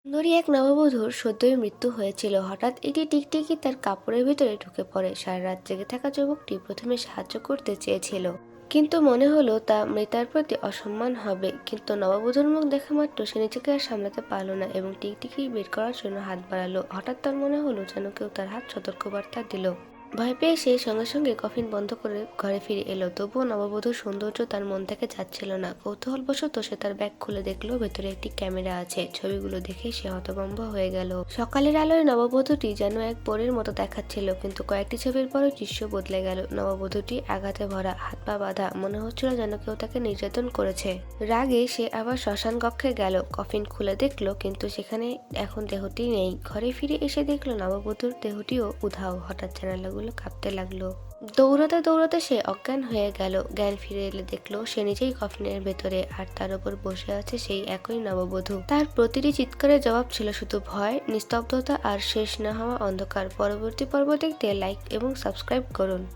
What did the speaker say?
সুন্দরী এক নববধূর সদ্যই মৃত্যু হয়েছিল। হঠাৎ একটি টিকটিকি তার কাপড়ের ভিতরে ঢুকে পড়ে। সারা রাত জেগে থাকা যুবকটি প্রথমে সাহায্য করতে চেয়েছিল, কিন্তু মনে হলো তা মৃতার প্রতি অসম্মান হবে। কিন্তু নববধূর মুখ দেখা মাত্র সে নিজেকে আর সামলাতে পারলো না এবং টিকটিকি বের করার জন্য হাত বাড়ালো। হঠাৎ তার মনে হলো যেন কেউ তার হাত সতর্কবার্তা দিল। ভয় পেয়ে সে সঙ্গে সঙ্গে কফিন বন্ধ করে ঘরে ফিরে এলো। তবুও নববধূর সৌন্দর্য তার মন থেকে যাচ্ছিল না। কৌতূহলবশত সে তার ব্যাগ খুলে দেখলো ভেতরে একটি ক্যামেরা আছে। ছবিগুলো দেখে সে হতভম্ব হয়ে গেল। সকালের আলোয় নববধূটি যেন এক পরীর মতো দেখাচ্ছিল, কিন্তু কয়েকটি ছবির পরে দৃশ্য বদলে গেল। নববধূটি আঘাতে ভরা, হাত পা বাঁধা, মনে হচ্ছিল যেন কেউ তাকে নির্যাতন করেছে। রাগে সে আবার শ্মশান কক্ষে গেল। কফিন খুলে দেখলো, কিন্তু সেখানে এখন দেহটি নেই। ঘরে ফিরে এসে দেখলো নববধূর দেহটিও উধাও। হঠাৎ জানালাগুলো কাঁপতে লাগলো। দৌড়াতে দৌড়াতে সে অজ্ঞান হয়ে গেল। জ্ঞান ফিরে এলে দেখলো সে নিজেই কফিনের ভেতরে, আর তার উপর বসে আছে সেই একই নববধূ। তার প্রতিটি চিৎকারের জবাব ছিল শুধু ভয়, নিস্তব্ধতা আর শেষ না হওয়া অন্ধকার। পরবর্তী পর্ব দেখতে লাইক এবং সাবস্ক্রাইব করুন।